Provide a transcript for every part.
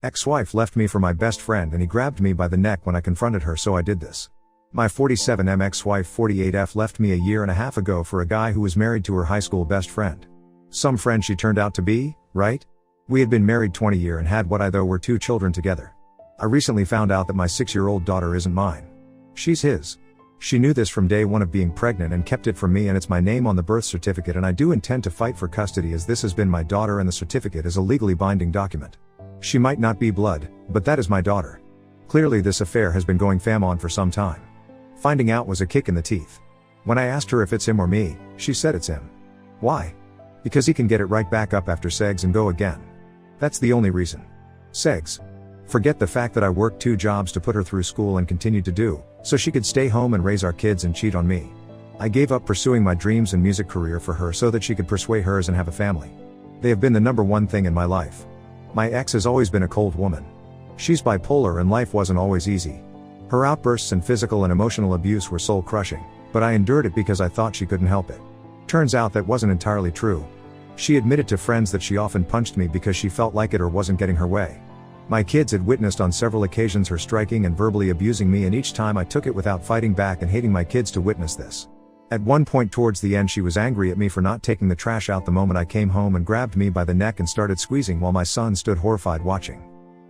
Ex-wife left me for my best friend and he grabbed me by the neck when I confronted her, so I did this. My 47M ex-wife 48F left me a year and a half ago for a guy who was married to her high school best friend. Some friend she turned out to be, right? We had been married 20 years and had what I though were 2 children together. I recently found out that my 6-year-old daughter isn't mine. She's his. She knew this from day one of being pregnant and kept it from me, and it's my name on the birth certificate, and I do intend to fight for custody as this has been my daughter and the certificate is a legally binding document. She might not be blood, but that is my daughter. Clearly this affair has been going on for some time. Finding out was a kick in the teeth. When I asked her if it's him or me, she said it's him. Why? Because he can get it right back up after sex and go again. That's the only reason. Sex. Forget the fact that I worked 2 jobs to put her through school and continued to do, so she could stay home and raise our kids and cheat on me. I gave up pursuing my dreams and music career for her so that she could pursue hers and have a family. They have been the number one thing in my life. My ex has always been a cold woman. She's bipolar and life wasn't always easy. Her outbursts and physical and emotional abuse were soul crushing, but I endured it because I thought she couldn't help it. Turns out that wasn't entirely true. She admitted to friends that she often punched me because she felt like it or wasn't getting her way. My kids had witnessed on several occasions her striking and verbally abusing me, and each time I took it without fighting back and hating my kids to witness this. At one point towards the end she was angry at me for not taking the trash out the moment I came home and grabbed me by the neck and started squeezing while my son stood horrified watching.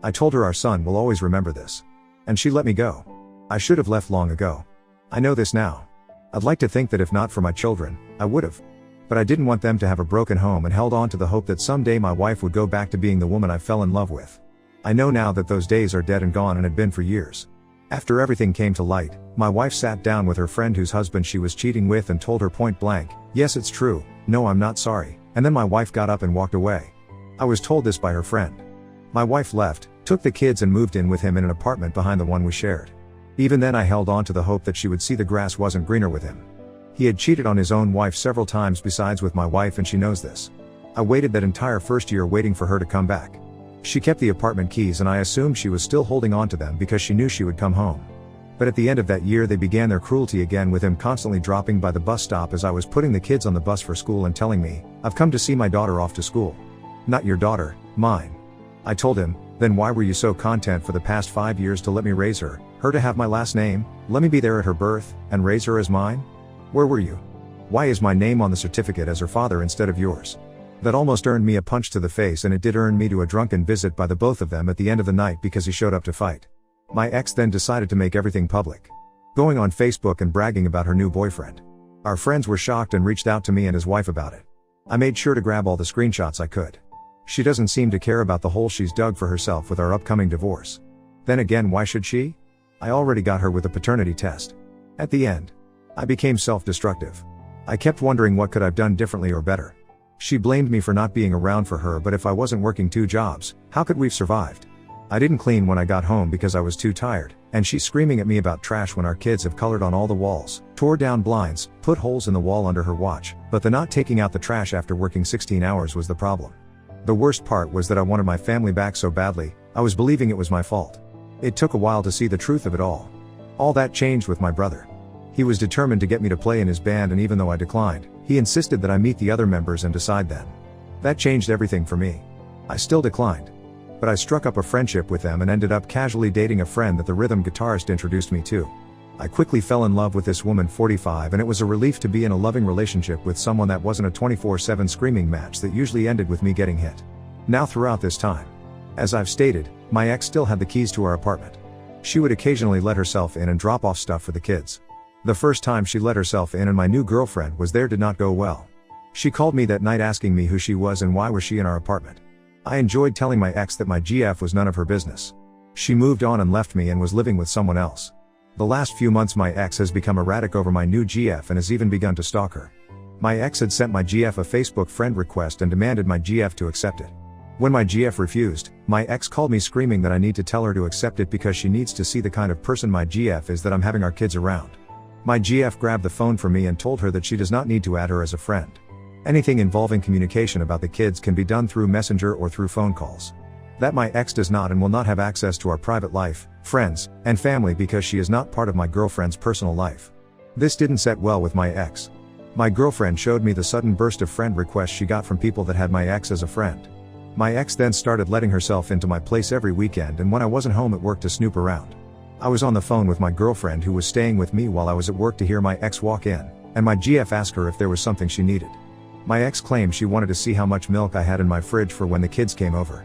I told her our son will always remember this. And she let me go. I should have left long ago. I know this now. I'd like to think that if not for my children, I would have. But I didn't want them to have a broken home and held on to the hope that someday my wife would go back to being the woman I fell in love with. I know now that those days are dead and gone and had been for years. After everything came to light, my wife sat down with her friend whose husband she was cheating with and told her point blank, "Yes, it's true, no, I'm not sorry," and then my wife got up and walked away. I was told this by her friend. My wife left, took the kids and moved in with him in an apartment behind the one we shared. Even then I held on to the hope that she would see the grass wasn't greener with him. He had cheated on his own wife several times besides with my wife, and she knows this. I waited that entire first year waiting for her to come back. She kept the apartment keys and I assumed she was still holding on to them because she knew she would come home. But at the end of that year they began their cruelty again, with him constantly dropping by the bus stop as I was putting the kids on the bus for school and telling me, "I've come to see my daughter off to school." "Not your daughter, mine." I told him, "Then why were you so content for the past 5 years to let me raise her to have my last name, let me be there at her birth, and raise her as mine? Where were you? Why is my name on the certificate as her father instead of yours?" That almost earned me a punch to the face, and it did earn me to a drunken visit by the both of them at the end of the night because he showed up to fight. My ex then decided to make everything public, going on Facebook and bragging about her new boyfriend. Our friends were shocked and reached out to me and his wife about it. I made sure to grab all the screenshots I could. She doesn't seem to care about the hole she's dug for herself with our upcoming divorce. Then again, why should she? I already got her with a paternity test. At the end, I became self-destructive. I kept wondering what could I've done differently or better. She blamed me for not being around for her, but if I wasn't working 2 jobs, how could we've survived? I didn't clean when I got home because I was too tired, and she's screaming at me about trash when our kids have colored on all the walls, tore down blinds, put holes in the wall under her watch, but the not taking out the trash after working 16 hours was the problem. The worst part was that I wanted my family back so badly, I was believing it was my fault. It took a while to see the truth of it all. All that changed with my brother. He was determined to get me to play in his band, and even though I declined, he insisted that I meet the other members and decide then. That changed everything for me. I still declined. But I struck up a friendship with them and ended up casually dating a friend that the rhythm guitarist introduced me to. I quickly fell in love with this woman 45, and it was a relief to be in a loving relationship with someone that wasn't a 24/7 screaming match that usually ended with me getting hit. Now throughout this time, as I've stated, my ex still had the keys to our apartment. She would occasionally let herself in and drop off stuff for the kids. The first time she let herself in and my new girlfriend was there did not go well. She called me that night asking me who she was and why was she in our apartment. I enjoyed telling my ex that my GF was none of her business. She moved on and left me and was living with someone else. The last few months my ex has become erratic over my new GF and has even begun to stalk her. My ex had sent my GF a Facebook friend request and demanded my GF to accept it. When my GF refused, my ex called me screaming that I need to tell her to accept it because she needs to see the kind of person my GF is that I'm having our kids around. My GF grabbed the phone from me and told her that she does not need to add her as a friend. Anything involving communication about the kids can be done through Messenger or through phone calls. That my ex does not and will not have access to our private life, friends, and family because she is not part of my girlfriend's personal life. This didn't set well with my ex. My girlfriend showed me the sudden burst of friend requests she got from people that had my ex as a friend. My ex then started letting herself into my place every weekend, and when I wasn't home at work to snoop around. I was on the phone with my girlfriend who was staying with me while I was at work to hear my ex walk in, and my GF asked her if there was something she needed. My ex claimed she wanted to see how much milk I had in my fridge for when the kids came over.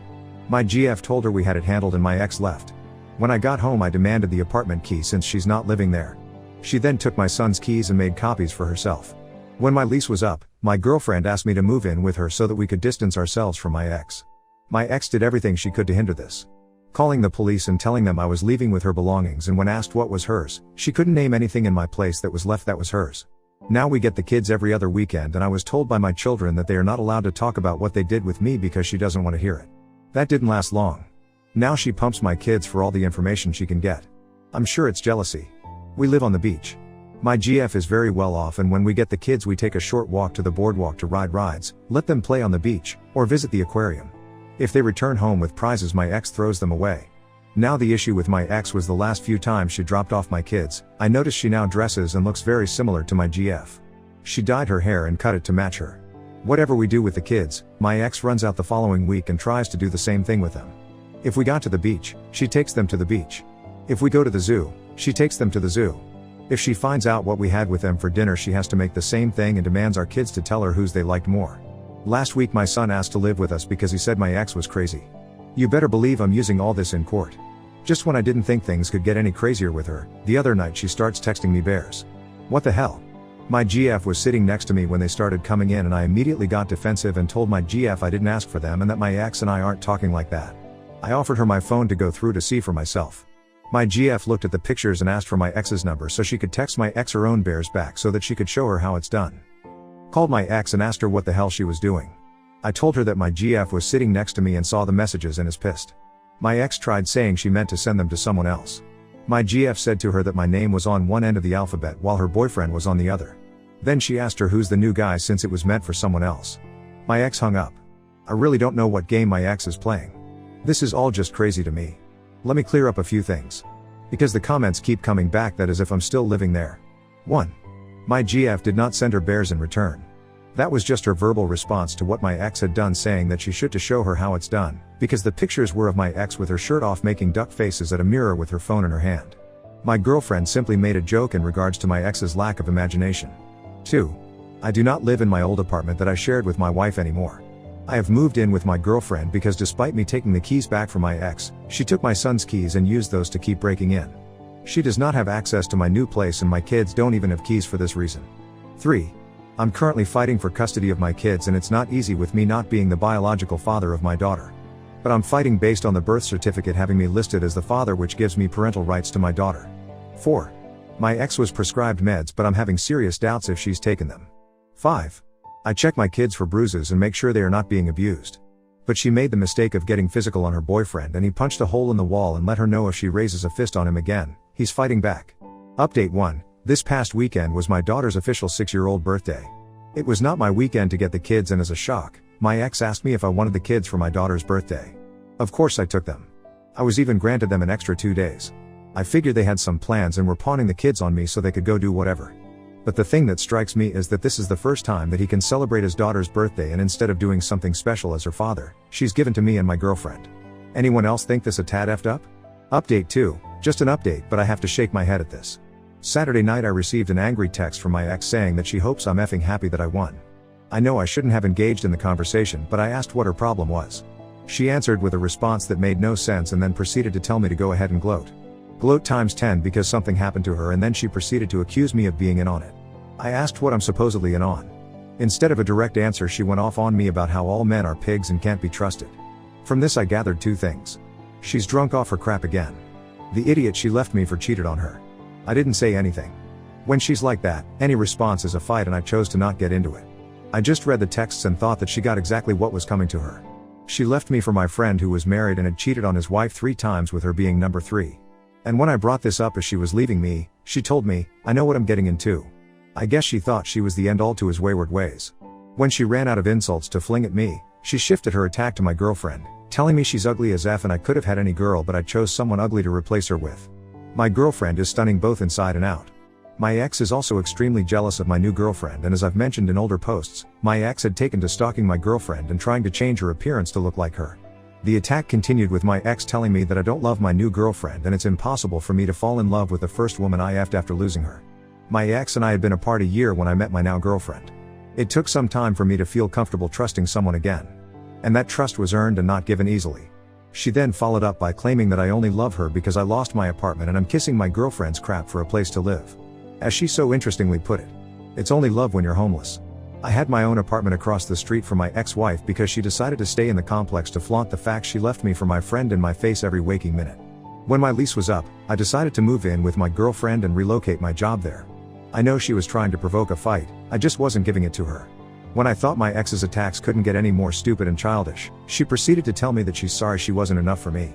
My GF told her we had it handled and my ex left. When I got home I demanded the apartment key since she's not living there. She then took my son's keys and made copies for herself. When my lease was up, my girlfriend asked me to move in with her so that we could distance ourselves from my ex. My ex did everything she could to hinder this. Calling the police and telling them I was leaving with her belongings, and when asked what was hers, she couldn't name anything in my place that was left that was hers. Now we get the kids every other weekend, and I was told by my children that they are not allowed to talk about what they did with me because she doesn't want to hear it. That didn't last long. Now she pumps my kids for all the information she can get. I'm sure it's jealousy. We live on the beach. My GF is very well off, and when we get the kids we take a short walk to the boardwalk to ride rides, let them play on the beach, or visit the aquarium. If they return home with prizes my ex throws them away. Now the issue with my ex was the last few times she dropped off my kids. I noticed she now dresses and looks very similar to my GF. She dyed her hair and cut it to match her. Whatever we do with the kids, my ex runs out the following week and tries to do the same thing with them. If we got to the beach, she takes them to the beach. If we go to the zoo, she takes them to the zoo. If she finds out what we had with them for dinner, she has to make the same thing and demands our kids to tell her whose they liked more. Last week my son asked to live with us because he said my ex was crazy. You better believe I'm using all this in court. Just when I didn't think things could get any crazier with her, the other night she starts texting me bears. What the hell? My GF was sitting next to me when they started coming in, and I immediately got defensive and told my GF I didn't ask for them and that my ex and I aren't talking like that. I offered her my phone to go through to see for myself. My GF looked at the pictures and asked for my ex's number so she could text my ex her own bears back so that she could show her how it's done. Called my ex and asked her what the hell she was doing. I told her that my GF was sitting next to me and saw the messages and is pissed. My ex tried saying she meant to send them to someone else. My GF said to her that my name was on one end of the alphabet while her boyfriend was on the other. Then she asked her who's the new guy since it was meant for someone else. My ex hung up. I really don't know what game my ex is playing. This is all just crazy to me. Let me clear up a few things. Because the comments keep coming back that as if I'm still living there. 1. My GF did not send her bears in return. That was just her verbal response to what my ex had done, saying that she should to show her how it's done, because the pictures were of my ex with her shirt off making duck faces at a mirror with her phone in her hand. My girlfriend simply made a joke in regards to my ex's lack of imagination. 2. I do not live in my old apartment that I shared with my wife anymore. I have moved in with my girlfriend because despite me taking the keys back from my ex, she took my son's keys and used those to keep breaking in. She does not have access to my new place and my kids don't even have keys for this reason. 3. I'm currently fighting for custody of my kids, and it's not easy with me not being the biological father of my daughter. But I'm fighting based on the birth certificate having me listed as the father, which gives me parental rights to my daughter. 4. My ex was prescribed meds, but I'm having serious doubts if she's taken them. 5. I check my kids for bruises and make sure they are not being abused. But she made the mistake of getting physical on her boyfriend, and he punched a hole in the wall and let her know if she raises a fist on him again, he's fighting back. Update 1. This past weekend was my daughter's official 6-year-old birthday. It was not my weekend to get the kids, and as a shock, my ex asked me if I wanted the kids for my daughter's birthday. Of course I took them. I was even granted them an extra 2 days. I figured they had some plans and were pawning the kids on me so they could go do whatever. But the thing that strikes me is that this is the first time that he can celebrate his daughter's birthday, and instead of doing something special as her father, she's given to me and my girlfriend. Anyone else think this a tad effed up? Update 2. Just an update, but I have to shake my head at this. Saturday night I received an angry text from my ex saying that she hopes I'm effing happy that I won. I know I shouldn't have engaged in the conversation, but I asked what her problem was. She answered with a response that made no sense and then proceeded to tell me to go ahead and gloat. Gloat times 10 because something happened to her, and then she proceeded to accuse me of being in on it. I asked what I'm supposedly in on. Instead of a direct answer, she went off on me about how all men are pigs and can't be trusted. From this I gathered 2 things. She's drunk off her crap again. The idiot she left me for cheated on her. I didn't say anything. When she's like that, any response is a fight, and I chose to not get into it. I just read the texts and thought that she got exactly what was coming to her. She left me for my friend who was married and had cheated on his wife 3 times, with her being number 3. And when I brought this up as she was leaving me, she told me, I know what I'm getting into. I guess she thought she was the end all to his wayward ways. When she ran out of insults to fling at me, she shifted her attack to my girlfriend, telling me she's ugly as F and I could have had any girl, but I chose someone ugly to replace her with. My girlfriend is stunning both inside and out. My ex is also extremely jealous of my new girlfriend, and as I've mentioned in older posts, my ex had taken to stalking my girlfriend and trying to change her appearance to look like her. The attack continued with my ex telling me that I don't love my new girlfriend and it's impossible for me to fall in love with the first woman I effed after losing her. My ex and I had been apart a year when I met my now girlfriend. It took some time for me to feel comfortable trusting someone again. And that trust was earned and not given easily. She then followed up by claiming that I only love her because I lost my apartment and I'm kissing my girlfriend's crap for a place to live. As she so interestingly put it, it's only love when you're homeless. I had my own apartment across the street from my ex-wife because she decided to stay in the complex to flaunt the fact she left me for my friend in my face every waking minute. When my lease was up, I decided to move in with my girlfriend and relocate my job there. I know she was trying to provoke a fight, I just wasn't giving it to her. When I thought my ex's attacks couldn't get any more stupid and childish, she proceeded to tell me that she's sorry she wasn't enough for me.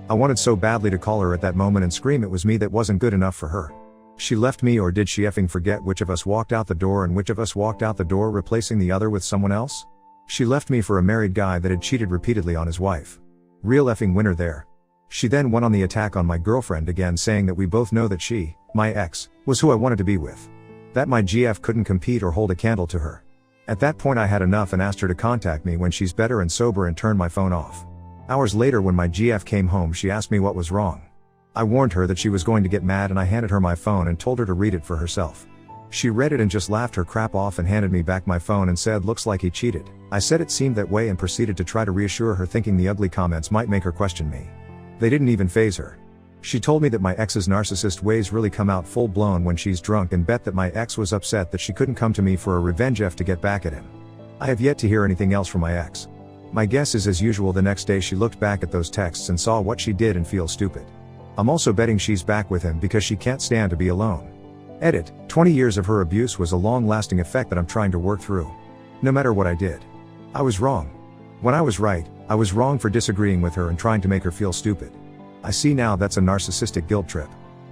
I wanted so badly to call her at that moment and scream it was me that wasn't good enough for her. She left me, or did she effing forget which of us walked out the door and which of us walked out the door replacing the other with someone else? She left me for a married guy that had cheated repeatedly on his wife. Real effing winner there. She then went on the attack on my girlfriend again, saying that we both know that she, my ex, was who I wanted to be with. That my GF couldn't compete or hold a candle to her. At that point I had enough and asked her to contact me when she's better and sober and turned my phone off. Hours later when my GF came home, she asked me what was wrong. I warned her that she was going to get mad and I handed her my phone and told her to read it for herself. She read it and just laughed her crap off and handed me back my phone and said, "Looks like he cheated." I said it seemed that way and proceeded to try to reassure her, thinking the ugly comments might make her question me. They didn't even faze her. She told me that my ex's narcissist ways really come out full blown when she's drunk, and bet that my ex was upset that she couldn't come to me for a revenge to get back at him. I have yet to hear anything else from my ex. My guess is, as usual, the next day she looked back at those texts and saw what she did and feel stupid. I'm also betting she's back with him because she can't stand to be alone. Edit, 20 years of her abuse was a long-lasting effect that I'm trying to work through. No matter what I did, I was wrong. When I was right, I was wrong for disagreeing with her and trying to make her feel stupid. I see now that's a narcissistic guilt trip.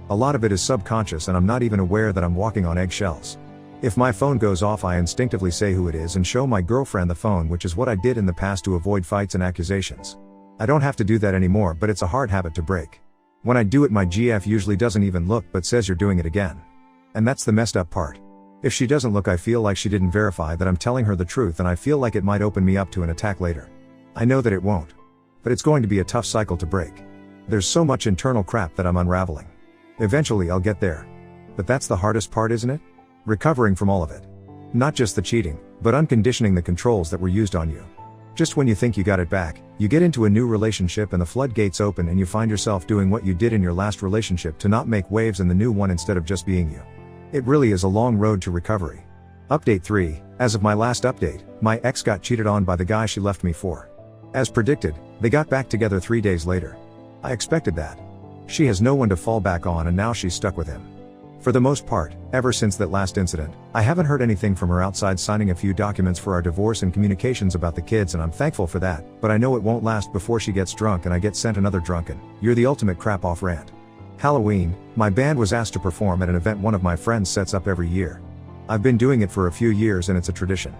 A lot of it is subconscious and I'm not even aware that I'm walking on eggshells. If my phone goes off, I instinctively say who it is and show my girlfriend the phone, which is what I did in the past to avoid fights and accusations. I don't have to do that anymore, but it's a hard habit to break. When I do it, my GF usually doesn't even look but says, "You're doing it again." And that's the messed up part. If she doesn't look, I feel like she didn't verify that I'm telling her the truth, and I feel like it might open me up to an attack later. I know that it won't. But it's going to be a tough cycle to break. There's so much internal crap that I'm unraveling. Eventually I'll get there. But that's the hardest part, isn't it? Recovering from all of it. Not just the cheating, but unconditioning the controls that were used on you. Just when you think you got it back, you get into a new relationship and the floodgates open and you find yourself doing what you did in your last relationship to not make waves in the new one instead of just being you. It really is a long road to recovery. Update 3, as of my last update, my ex got cheated on by the guy she left me for. As predicted, they got back together 3 days later. I expected that. She has no one to fall back on and now she's stuck with him. For the most part, ever since that last incident, I haven't heard anything from her outside signing a few documents for our divorce and communications about the kids, and I'm thankful for that, but I know it won't last before she gets drunk and I get sent another drunken, "You're the ultimate crap off" rant. Halloween, my band was asked to perform at an event one of my friends sets up every year. I've been doing it for a few years and it's a tradition.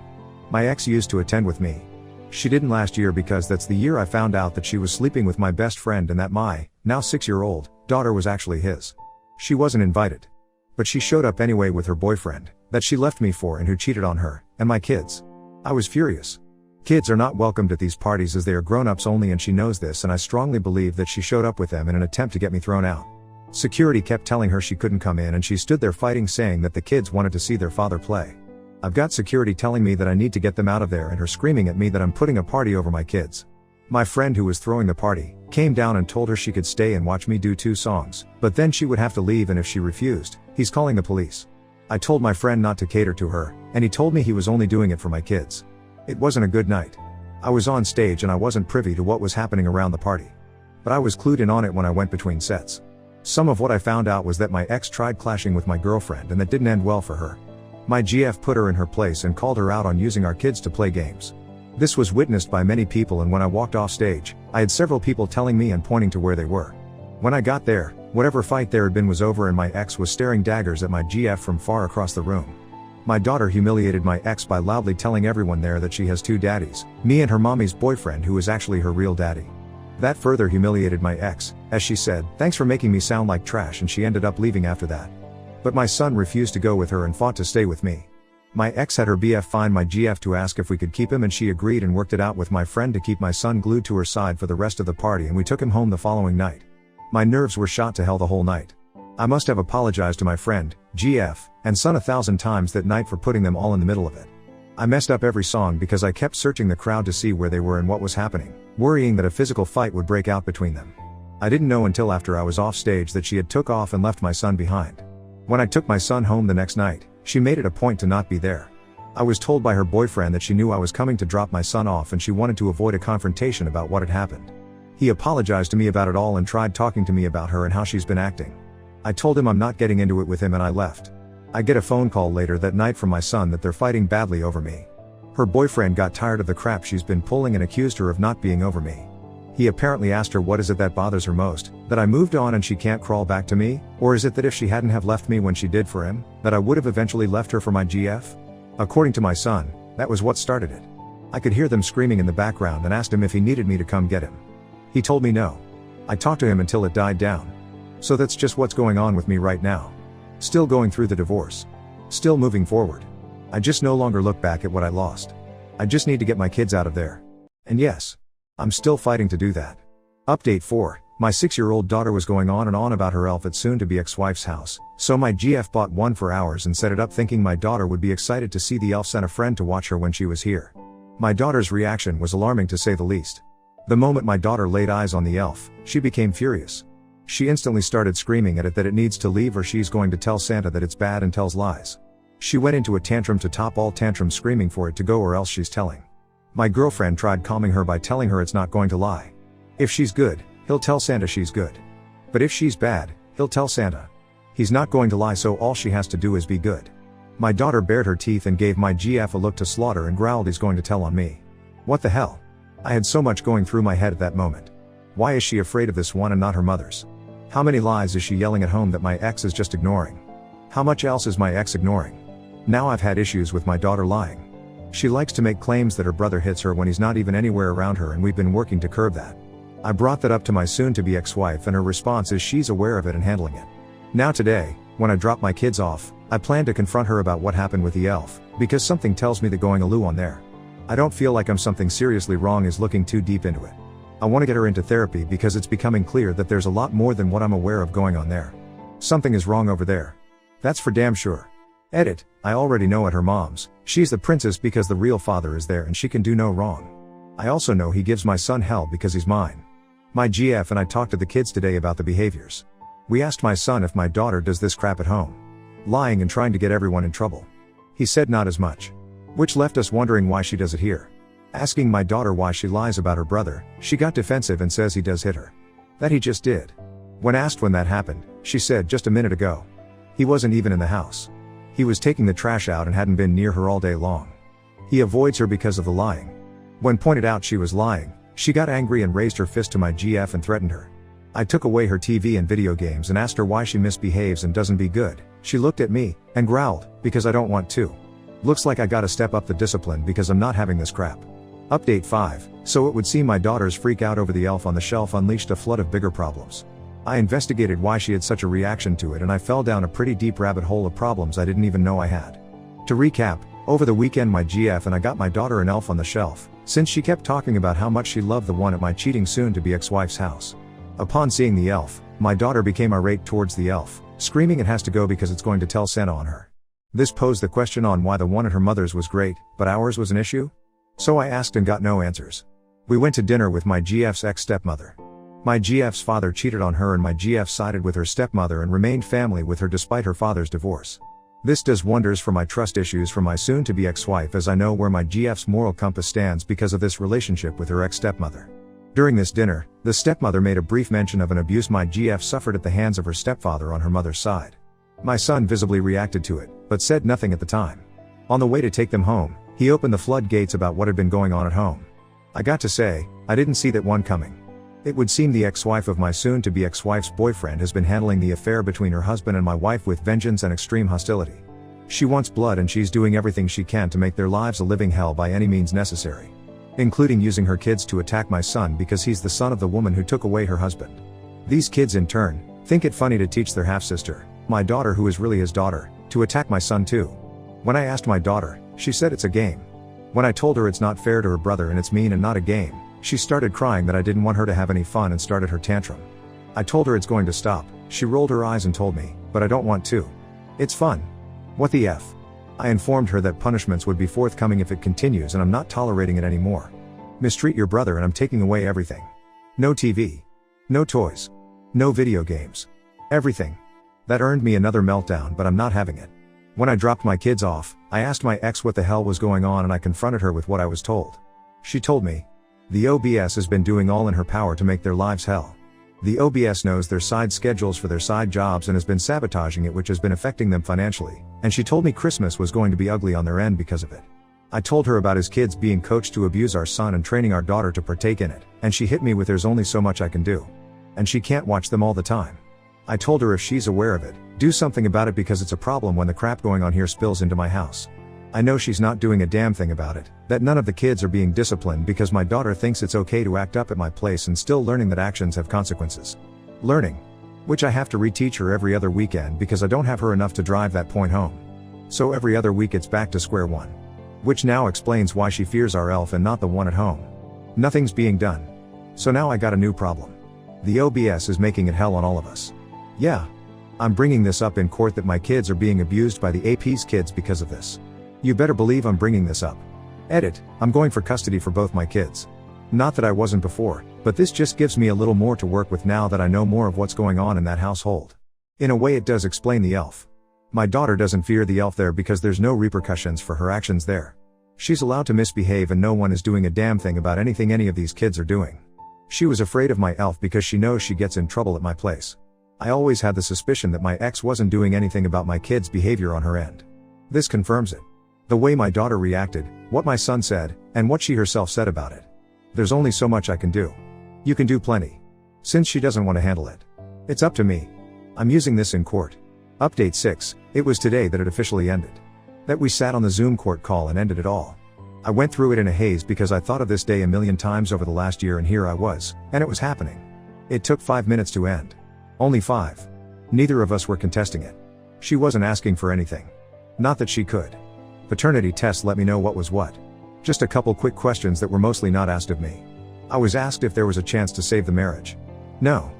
My ex used to attend with me. She didn't last year because that's the year I found out that she was sleeping with my best friend and that my, now 6-year-old, daughter was actually his. She wasn't invited. But she showed up anyway with her boyfriend, that she left me for and who cheated on her, and my kids. I was furious. Kids are not welcomed at these parties as they are grown-ups only, and she knows this, and I strongly believe that she showed up with them in an attempt to get me thrown out. Security kept telling her she couldn't come in and she stood there fighting, saying that the kids wanted to see their father play. I've got security telling me that I need to get them out of there and her screaming at me that I'm putting a party over my kids. My friend who was throwing the party, came down and told her she could stay and watch me do 2 songs, but then she would have to leave, and if she refused, he's calling the police. I told my friend not to cater to her, and he told me he was only doing it for my kids. It wasn't a good night. I was on stage and I wasn't privy to what was happening around the party. But I was clued in on it when I went between sets. Some of what I found out was that my ex tried clashing with my girlfriend and that didn't end well for her. My GF put her in her place and called her out on using our kids to play games. This was witnessed by many people, and when I walked off stage, I had several people telling me and pointing to where they were. When I got there, whatever fight there had been was over and my ex was staring daggers at my GF from far across the room. My daughter humiliated my ex by loudly telling everyone there that she has 2 daddies, me and her mommy's boyfriend who is actually her real daddy. That further humiliated my ex, as she said, "Thanks for making me sound like trash," and she ended up leaving after that. But my son refused to go with her and fought to stay with me. My ex had her BF find my GF to ask if we could keep him, and she agreed and worked it out with my friend to keep my son glued to her side for the rest of the party, and we took him home the following night. My nerves were shot to hell the whole night. I must have apologized to my friend, GF, and son 1,000 times that night for putting them all in the middle of it. I messed up every song because I kept searching the crowd to see where they were and what was happening, worrying that a physical fight would break out between them. I didn't know until after I was off stage that she had took off and left my son behind. When I took my son home the next night, she made it a point to not be there. I was told by her boyfriend that she knew I was coming to drop my son off and she wanted to avoid a confrontation about what had happened. He apologized to me about it all and tried talking to me about her and how she's been acting. I told him I'm not getting into it with him and I left. I get a phone call later that night from my son that they're fighting badly over me. Her boyfriend got tired of the crap she's been pulling and accused her of not being over me. He apparently asked her what is it that bothers her most, that I moved on and she can't crawl back to me, or is it that if she hadn't have left me when she did for him, that I would have eventually left her for my GF? According to my son, that was what started it. I could hear them screaming in the background and asked him if he needed me to come get him. He told me no. I talked to him until it died down. So that's just what's going on with me right now. Still going through the divorce. Still moving forward. I just no longer look back at what I lost. I just need to get my kids out of there. And yes, I'm still fighting to do that. Update 4, my 6-year-old daughter was going on and on about her elf at soon-to-be ex-wife's house, so my GF bought one for hours and set it up thinking my daughter would be excited to see the elf and a friend to watch her when she was here. My daughter's reaction was alarming to say the least. The moment my daughter laid eyes on the elf, she became furious. She instantly started screaming at it that it needs to leave or she's going to tell Santa that it's bad and tells lies. She went into a tantrum to top all tantrums, screaming for it to go or else she's telling. My girlfriend tried calming her by telling her it's not going to lie. If she's good, he'll tell Santa she's good. But if she's bad, he'll tell Santa. He's not going to lie, so all she has to do is be good. My daughter bared her teeth and gave my GF a look to slaughter and growled he's going to tell on me. What the hell? I had so much going through my head at that moment. Why is she afraid of this one and not her mother's? How many lies is she yelling at home that my ex is just ignoring? How much else is my ex ignoring? Now I've had issues with my daughter lying. She likes to make claims that her brother hits her when he's not even anywhere around her, and we've been working to curb that. I brought that up to my soon-to-be ex-wife and her response is she's aware of it and handling it. Now today, when I drop my kids off, I plan to confront her about what happened with the elf, because something tells me that going aloo on there. I don't feel like I'm something seriously wrong is looking too deep into it. I want to get her into therapy because it's becoming clear that there's a lot more than what I'm aware of going on there. Something is wrong over there. That's for damn sure. Edit, I already know at her mom's, she's the princess because the real father is there and she can do no wrong. I also know he gives my son hell because he's mine. My GF and I talked to the kids today about the behaviors. We asked my son if my daughter does this crap at home. Lying and trying to get everyone in trouble. He said not as much. Which left us wondering why she does it here. Asking my daughter why she lies about her brother, she got defensive and says he does hit her. That he just did. When asked when that happened, she said just a minute ago. He wasn't even in the house. He was taking the trash out and hadn't been near her all day long. He avoids her because of the lying. When pointed out she was lying, she got angry and raised her fist to my GF and threatened her. I took away her TV and video games and asked her why she misbehaves and doesn't be good. She looked at me and growled, because I don't want to. Looks like I gotta step up the discipline because I'm not having this crap. Update 5, so it would seem my daughter's freak out over the elf on the shelf unleashed a flood of bigger problems. I investigated why she had such a reaction to it and I fell down a pretty deep rabbit hole of problems I didn't even know I had. To recap, over the weekend my GF and I got my daughter an elf on the shelf, since she kept talking about how much she loved the one at my cheating soon-to-be ex-wife's house. Upon seeing the elf, my daughter became irate towards the elf, screaming it has to go because it's going to tell Santa on her. This posed the question on why the one at her mother's was great, but ours was an issue? So I asked and got no answers. We went to dinner with my GF's ex-stepmother. My GF's father cheated on her and my GF sided with her stepmother and remained family with her despite her father's divorce. This does wonders for my trust issues from my soon-to-be ex-wife, as I know where my GF's moral compass stands because of this relationship with her ex-stepmother. During this dinner, the stepmother made a brief mention of an abuse my GF suffered at the hands of her stepfather on her mother's side. My son visibly reacted to it, but said nothing at the time. On the way to take them home, he opened the floodgates about what had been going on at home. I got to say, I didn't see that one coming. It would seem the ex-wife of my soon-to-be ex-wife's boyfriend has been handling the affair between her husband and my wife with vengeance and extreme hostility. She wants blood and she's doing everything she can to make their lives a living hell by any means necessary. Including using her kids to attack my son because he's the son of the woman who took away her husband. These kids in turn, think it funny to teach their half-sister, my daughter who is really his daughter, to attack my son too. When I asked my daughter, she said it's a game. When I told her it's not fair to her brother and it's mean and not a game, she started crying that I didn't want her to have any fun and started her tantrum. I told her it's going to stop, she rolled her eyes and told me, but I don't want to. It's fun. What the F? I informed her that punishments would be forthcoming if it continues and I'm not tolerating it anymore. Mistreat your brother and I'm taking away everything. No TV. No toys. No video games. Everything. That earned me another meltdown, but I'm not having it. When I dropped my kids off, I asked my ex what the hell was going on and I confronted her with what I was told. She told me, the OBS has been doing all in her power to make their lives hell. The OBS knows their side schedules for their side jobs and has been sabotaging it, which has been affecting them financially, and she told me Christmas was going to be ugly on their end because of it. I told her about his kids being coached to abuse our son and training our daughter to partake in it, and she hit me with there's only so much I can do. And she can't watch them all the time. I told her if she's aware of it, do something about it because it's a problem when the crap going on here spills into my house. I know she's not doing a damn thing about it, that none of the kids are being disciplined because my daughter thinks it's okay to act up at my place and still learning that actions have consequences. Learning. Which I have to reteach her every other weekend because I don't have her enough to drive that point home. So every other week it's back to square one. Which now explains why she fears our elf and not the one at home. Nothing's being done. So now I got a new problem. The OBS is making it hell on all of us. Yeah. I'm bringing this up in court that my kids are being abused by the AP's kids because of this. You better believe I'm bringing this up. Edit, I'm going for custody for both my kids. Not that I wasn't before, but this just gives me a little more to work with now that I know more of what's going on in that household. In a way it does explain the elf. My daughter doesn't fear the elf there because there's no repercussions for her actions there. She's allowed to misbehave and no one is doing a damn thing about anything any of these kids are doing. She was afraid of my elf because she knows she gets in trouble at my place. I always had the suspicion that my ex wasn't doing anything about my kid's behavior on her end. This confirms it. The way my daughter reacted, what my son said, and what she herself said about it. There's only so much I can do. You can do plenty. Since she doesn't want to handle it. It's up to me. I'm using this in court. Update 6, it was today that it officially ended. That we sat on the Zoom court call and ended it all. I went through it in a haze because I thought of this day a million times over the last year and here I was, and it was happening. It took 5 minutes to end. Only 5. Neither of us were contesting it. She wasn't asking for anything. Not that she could. Paternity test let me know what was what. Just a couple quick questions that were mostly not asked of me. I was asked if there was a chance to save the marriage. No.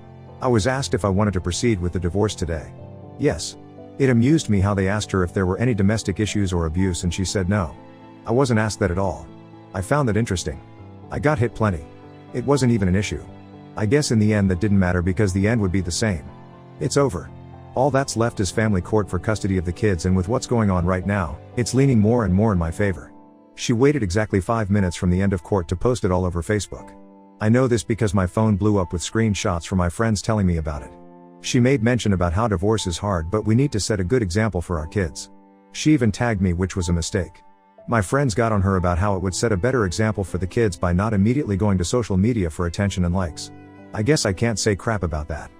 I was asked if I wanted to proceed with the divorce today. Yes. It amused me how they asked her if there were any domestic issues or abuse and she said no. I wasn't asked that at all. I found that interesting. I got hit plenty. It wasn't even an issue. I guess in the end that didn't matter because the end would be the same. It's over. All that's left is family court for custody of the kids, and with what's going on right now, it's leaning more and more in my favor. She waited exactly 5 minutes from the end of court to post it all over Facebook. I know this because my phone blew up with screenshots from my friends telling me about it. She made mention about how divorce is hard but we need to set a good example for our kids. She even tagged me, which was a mistake. My friends got on her about how it would set a better example for the kids by not immediately going to social media for attention and likes. I guess I can't say crap about that.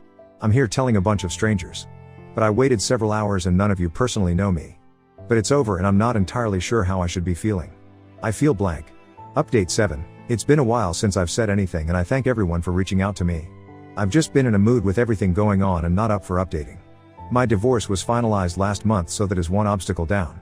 I'm here telling a bunch of strangers. But I waited several hours and none of you personally know me. But it's over and I'm not entirely sure how I should be feeling. I feel blank. Update 7. It's been a while since I've said anything and I thank everyone for reaching out to me. I've just been in a mood with everything going on and not up for updating. My divorce was finalized last month, so that is one obstacle down.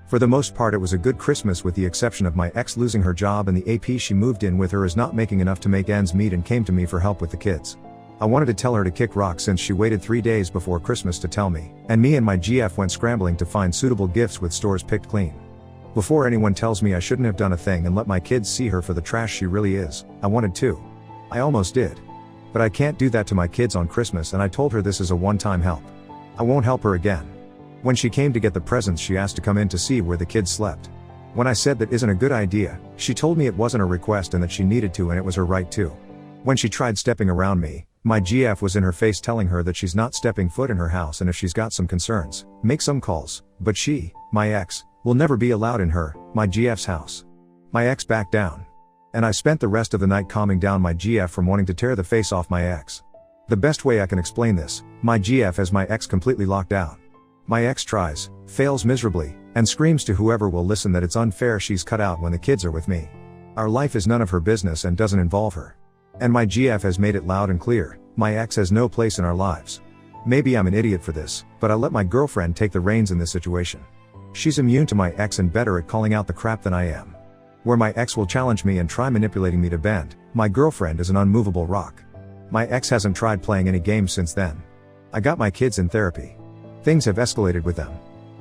For the most part it was a good Christmas with the exception of my ex losing her job and the AP she moved in with her is not making enough to make ends meet and came to me for help with the kids. I wanted to tell her to kick rocks since she waited 3 days before Christmas to tell me, and me and my GF went scrambling to find suitable gifts with stores picked clean. Before anyone tells me I shouldn't have done a thing and let my kids see her for the trash she really is, I wanted to. I almost did. But I can't do that to my kids on Christmas and I told her this is a one-time help. I won't help her again. When she came to get the presents she asked to come in to see where the kids slept. When I said that isn't a good idea, she told me it wasn't a request and that she needed to and it was her right to. When she tried stepping around me, my GF was in her face telling her that she's not stepping foot in her house and if she's got some concerns, make some calls, but she, my ex, will never be allowed in her, my GF's house. My ex backed down. And I spent the rest of the night calming down my GF from wanting to tear the face off my ex. The best way I can explain this, my GF has my ex completely locked out. My ex tries, fails miserably, and screams to whoever will listen that it's unfair she's cut out when the kids are with me. Our life is none of her business and doesn't involve her. And my GF has made it loud and clear, my ex has no place in our lives. Maybe I'm an idiot for this, but I let my girlfriend take the reins in this situation. She's immune to my ex and better at calling out the crap than I am. Where my ex will challenge me and try manipulating me to bend, my girlfriend is an unmovable rock. My ex hasn't tried playing any games since then. I got my kids in therapy. Things have escalated with them.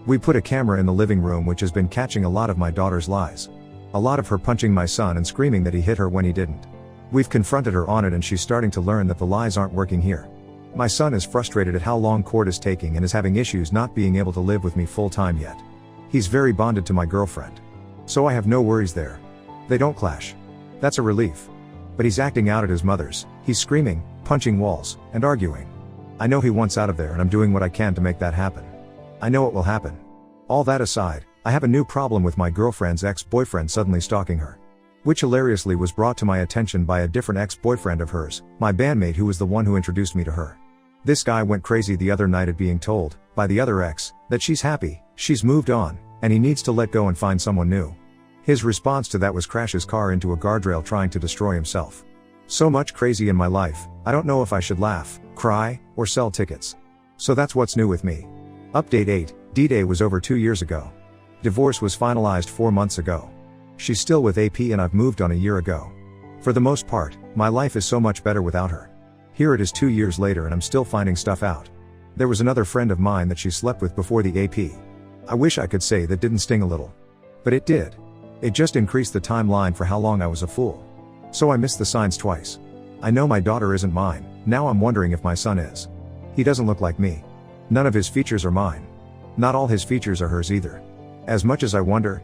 We put a camera in the living room which has been catching a lot of my daughter's lies. A lot of her punching my son and screaming that he hit her when he didn't. We've confronted her on it and she's starting to learn that the lies aren't working here. My son is frustrated at how long court is taking and is having issues not being able to live with me full time yet. He's very bonded to my girlfriend. So I have no worries there. They don't clash. That's a relief. But he's acting out at his mother's, he's screaming, punching walls, and arguing. I know he wants out of there and I'm doing what I can to make that happen. I know it will happen. All that aside, I have a new problem with my girlfriend's ex-boyfriend suddenly stalking her. Which hilariously was brought to my attention by a different ex-boyfriend of hers, my bandmate who was the one who introduced me to her. This guy went crazy the other night at being told, by the other ex, that she's happy, she's moved on, and he needs to let go and find someone new. His response to that was crash his car into a guardrail trying to destroy himself. So much crazy in my life, I don't know if I should laugh, cry, or sell tickets. So that's what's new with me. Update 8, D-Day was over 2 years ago. Divorce was finalized 4 months ago. She's still with AP and I've moved on a year ago. For the most part, my life is so much better without her. Here it is 2 years later and I'm still finding stuff out. There was another friend of mine that she slept with before the AP. I wish I could say that didn't sting a little. But it did. It just increased the timeline for how long I was a fool. So I missed the signs twice. I know my daughter isn't mine, now I'm wondering if my son is. He doesn't look like me. None of his features are mine. Not all his features are hers either. As much as I wonder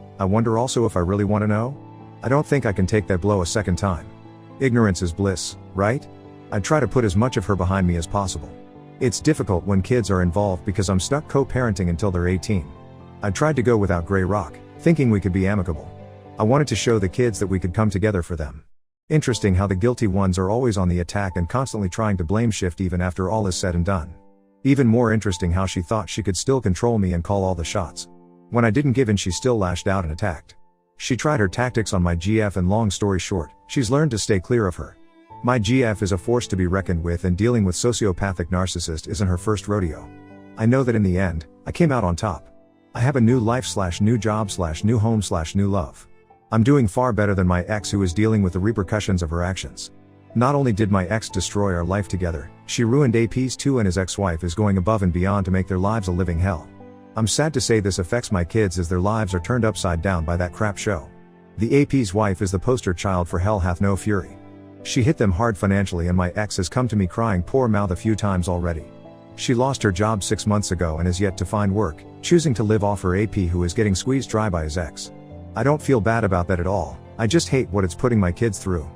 also if I really want to know? I don't think I can take that blow a second time. Ignorance is bliss, right? I'd try to put as much of her behind me as possible. It's difficult when kids are involved because I'm stuck co-parenting until they're 18. I tried to go without Grey Rock, thinking we could be amicable. I wanted to show the kids that we could come together for them. Interesting how the guilty ones are always on the attack and constantly trying to blame shift even after all is said and done. Even more interesting how she thought she could still control me and call all the shots. When I didn't give in she still lashed out and attacked. She tried her tactics on my GF and long story short, she's learned to stay clear of her. My GF is a force to be reckoned with and dealing with sociopathic narcissist isn't her first rodeo. I know that in the end, I came out on top. I have a new life/new job/new home/new love. I'm doing far better than my ex who is dealing with the repercussions of her actions. Not only did my ex destroy our life together, she ruined AP's too and his ex-wife is going above and beyond to make their lives a living hell. I'm sad to say this affects my kids as their lives are turned upside down by that crap show. The AP's wife is the poster child for hell hath no fury. She hit them hard financially and my ex has come to me crying poor mouth a few times already. She lost her job 6 months ago and is yet to find work, choosing to live off her AP who is getting squeezed dry by his ex. I don't feel bad about that at all, I just hate what it's putting my kids through.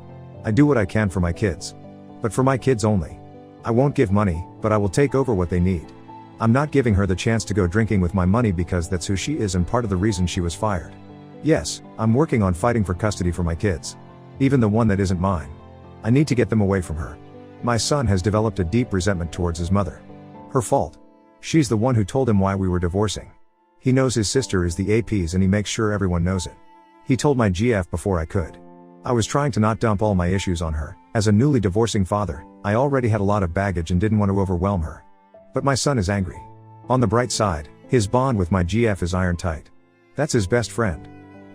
I do what I can for my kids. But for my kids only. I won't give money, but I will take over what they need. I'm not giving her the chance to go drinking with my money because that's who she is and part of the reason she was fired. Yes, I'm working on fighting for custody for my kids. Even the one that isn't mine. I need to get them away from her. My son has developed a deep resentment towards his mother. Her fault. She's the one who told him why we were divorcing. He knows his sister is the AP's and he makes sure everyone knows it. He told my GF before I could. I was trying to not dump all my issues on her. As a newly divorcing father, I already had a lot of baggage and didn't want to overwhelm her. But my son is angry. On the bright side, his bond with my GF is iron tight. That's his best friend.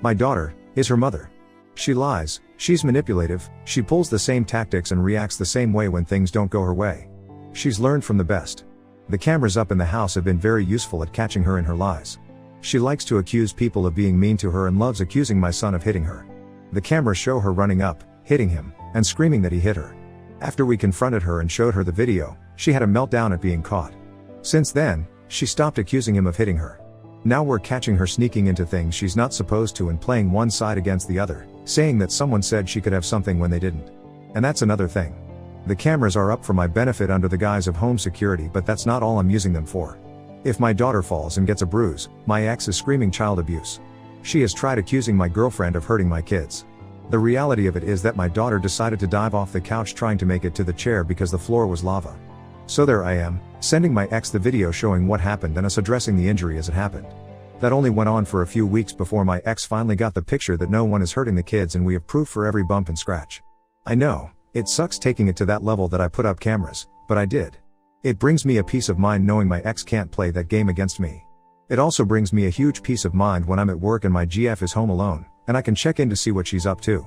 My daughter is her mother. She lies, she's manipulative, she pulls the same tactics and reacts the same way when things don't go her way. She's learned from the best. The cameras up in the house have been very useful at catching her in her lies. She likes to accuse people of being mean to her and loves accusing my son of hitting her. The cameras show her running up, hitting him, and screaming that he hit her. After we confronted her and showed her the video, she had a meltdown at being caught. Since then, she stopped accusing him of hitting her. Now we're catching her sneaking into things she's not supposed to and playing one side against the other, saying that someone said she could have something when they didn't. And that's another thing. The cameras are up for my benefit under the guise of home security, but that's not all I'm using them for. If my daughter falls and gets a bruise, my ex is screaming child abuse. She has tried accusing my girlfriend of hurting my kids. The reality of it is that my daughter decided to dive off the couch trying to make it to the chair because the floor was lava. So there I am, sending my ex the video showing what happened and us addressing the injury as it happened. That only went on for a few weeks before my ex finally got the picture that no one is hurting the kids and we have proof for every bump and scratch. I know, it sucks taking it to that level that I put up cameras, but I did. It brings me a peace of mind knowing my ex can't play that game against me. It also brings me a huge peace of mind when I'm at work and my GF is home alone, and I can check in to see what she's up to.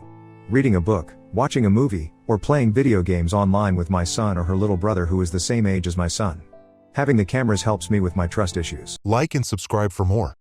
Reading a book, watching a movie, or playing video games online with my son or her little brother who is the same age as my son. Having the cameras helps me with my trust issues. Like and subscribe for more.